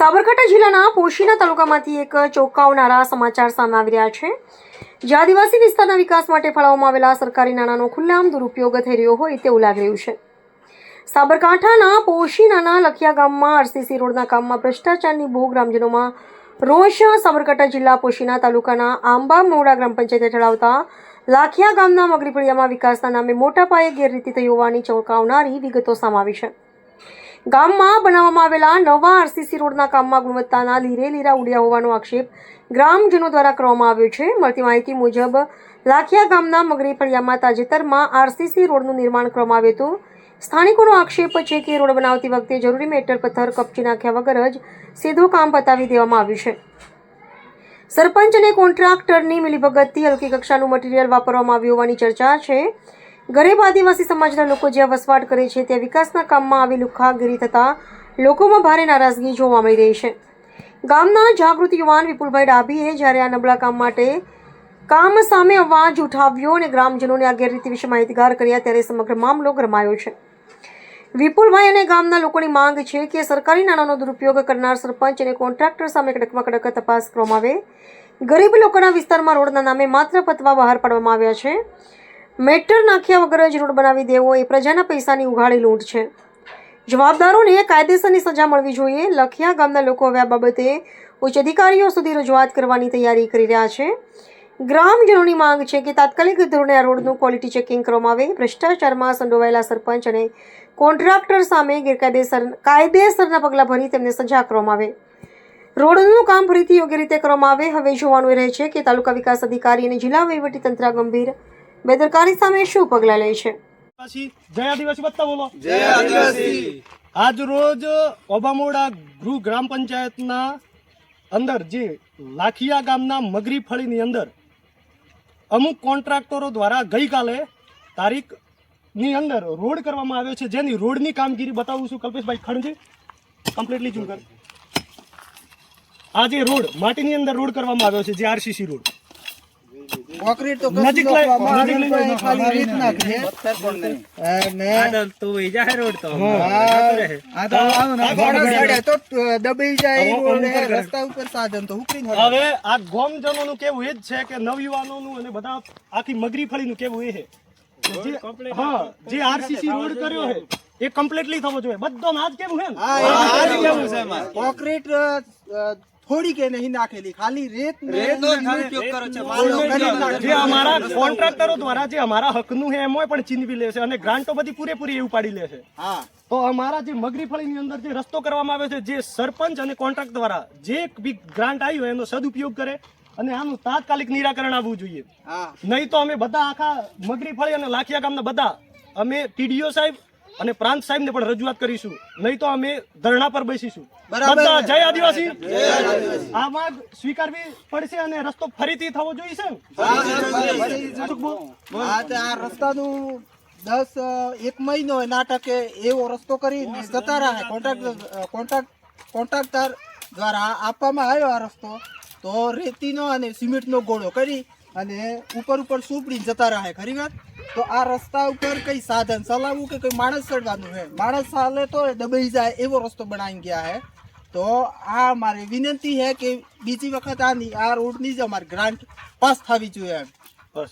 સાબરકાંઠા જિલ્લાના પોશીના તાલુકામાંથી એક ચોંકાવનારા સમાચાર સામે આવી રહ્યા છે। જે આદિવાસી વિસ્તારના વિકાસ માટે ફાળવવામાં આવેલા સરકારી નાણાંનો ખુલ્લેઆમ દુરુપયોગ થઈ રહ્યો હોય તેવું લાગી રહ્યું છે। સાબરકાંઠાના પોશીનાના લખિયા ગામમાં આરસીસી રોડના કામમાં ભ્રષ્ટાચારની બહુ ગ્રામજનોમાં રોષ। સાબરકાંઠા જિલ્લા પોશીના તાલુકાના આંબા મોડા ગ્રામ પંચાયત હેઠળ આવતા લાખિયા ગામના મગરીફળિયામાં વિકાસના નામે મોટા પાયે ગેરરીતિ થઈ હોવાની ચોંકાવનારી વિગતો સામે આવી છે। ગામમાં બનાવવામાં આવેલા નવા આરસીસી રોડના કામમાં ગુણવત્તાના લીરા ઉડ્યા હોવાનો આક્ષેપ ગ્રામજનો દ્વારા કરવામાં આવ્યો છે। મળતી માહિતી મુજબ લાખિયા ગામના મગરી ફળિયામાં તાજેતરમાં આરસીસી રોડનું નિર્માણ કરવામાં આવ્યું હતું। સ્થાનિકોનો આક્ષેપ છે કે રોડ બનાવતી વખતે જરૂરી મેટર પથ્થર કપચી નાખ્યા વગર જ સીધું કામ પતાવી દેવામાં આવ્યું છે। સરપંચ અને કોન્ટ્રાક્ટરની મિલીભગતથી હલકી કક્ષાનું મટીરીયલ વાપરવામાં આવ્યું હોવાની ચર્ચા છે। ગરીબ આદિવાસી સમાજના લોકો જ્યાં વસવાટ કરે છે ત્યાં વિકાસના કામમાં આવી લુખાગીરી થતાં લોકોમાં ભારે નારાજગી જોવા મળી રહી છે। ગામના જાગૃત યુવાન વિપુલભાઈ ડાભીએ જ્યારે આ નબળા કામ સામે અવાજ ઉઠાવ્યો અને ગ્રામજનોને આ ગેરરીતિ વિશે માહિતગાર કર્યા ત્યારે સમગ્ર મામલો ગરમાયો છે। વિપુલભાઈ અને ગામના લોકોની માંગ છે કે સરકારી નાણાંનો દુરુપયોગ કરનાર સરપંચ અને કોન્ટ્રાક્ટર સામે કડકમાં કડક તપાસ કરવામાં આવે। ગરીબ લોકોના વિસ્તારમાં રોડના નામે માત્ર ફતવા બહાર પાડવામાં આવ્યા છે। મેટર નાખ્યા વગર જ રોડ બનાવી દેવો એ પ્રજાના પૈસાની ઉઘાડી લૂંટ છે। જવાબદારોને કાયદેસરની સજા મળવી જોઈએ। લખિયા ગામના લોકો હવે આ બાબતે ઉચ્ચ અધિકારીઓ સુધી રજૂઆત કરવાની તૈયારી કરી રહ્યા છે। ગ્રામજનોની માંગ છે કે તાત્કાલિક ધોરણે આ રોડનું ક્વોલિટી ચેકિંગ કરવામાં આવે। ભ્રષ્ટાચારમાં સંડોવાયેલા સરપંચ અને કોન્ટ્રાક્ટર સામે કાયદેસરના પગલાં ભરી તેમને સજા કરવામાં આવે। રોડનું કામ ફરીથી યોગ્ય રીતે કરવામાં આવે। હવે જોવાનું રહે છે કે તાલુકા વિકાસ અધિકારી અને જિલ્લા વહીવટીતંત્ર ગંભીર બેદરકારી સામે શું પગલાં લે છે। જય આદિવાસી બત્તા બોલો। જય આદિવાસી। આજ રોજ ઓબામોડા ગૃહ ગ્રામ પંચાયતના અંદર જે લાખિયા ગામના મગરી ફળીની અંદર અમુક કોન્ટ્રાક્ટરો દ્વારા ગઈકાલે તારીખની અંદર રોડ કરવામાં આવ્યો છે, જેની રોડની કામગીરી બતાવું છું। કલ્પેશભાઈ ખણજી કમ્પ્લીટલી ઝૂમ કર। આ જે રોડ માટીની અંદર રોડ કરવામાં આવ્યો છે, જે આરસીસી રોડ કોન્ક્રીટ તો નજીક ખાલી રીત નાખી અને તો જાહેર રોડ તો આ તો તો દબાઈ જાય રસ્તા ઉપર સાધન તો ઉકળીને હવે આ ગામજનોનું કેવું એ જ છે કે નવયુવાનોનું અને બધા આખી મગરી ફળીનું કેવું એ છે હા જે આરસીસી રોડ કર્યો છે એ કમ્પ્લીટલી થવો જોઈએ બધો આજ કેવું છે કોન્ક્રીટ થોડી કે નહીં નાખેલી ખાલી રેત જે અમારા કોન્ટ્રાક્ટરો દ્વારા જે અમારા હકનું છે એમાં પણ ચીનવી લે છે અને ગ્રાન્ટો બધી પૂરેપૂરી એવું પાડી લે છે। તો અમારા જે મગરી ફળીની અંદર જે રસ્તો કરવામાં આવ્યો છે, જે સરપંચ અને કોન્ટ્રાક્ટ દ્વારા જે બી ગ્રાન્ટ આવ્યો એનો સદુપયોગ કરે અને આનું તાત્કાલિક નિરાકરણ આવવું જોઈએ। નહીં તો અમે બધા આખા મગરી ફળી અને લાખિયા ગામના બધા અમે ટીડીઓ સાહેબ અને પ્રાંત સાહેબ ને પણ રજૂઆત કરીશું, નહીં તો અમે ધરણા પર બેસીશું। બધા જય આદિવાસી આ માંગ સ્વીકારવી પડશે અને રસ્તો ફરીથી થવો જોઈએ છે। આ રસ્તાનું 1 મહિનો નાટકે એવો રસ્તો કરીને જતા રહે કોન્ટ્રાક્ટર દ્વારા આપવામાં આવ્યો આ રસ્તો, તો રેતીનો અને સિમેન્ટનો ગોળો કરી અને ઉપર સુપડીને જતા રહે। ખરી વાત તો આ રસ્તા ઉપર કઈ સાધન ચલાવવું કે કઈ માણસ ચડવાનું છે, માણસ ચાલે તો દબાઈ જાય એવો રસ્તો બનાવી ગયા છે। તો આ મારી વિનંતી છે કે બીજી વખત આ રોડની જ અમારી ગ્રાન્ટ પાસ થવી જોઈએ। બસ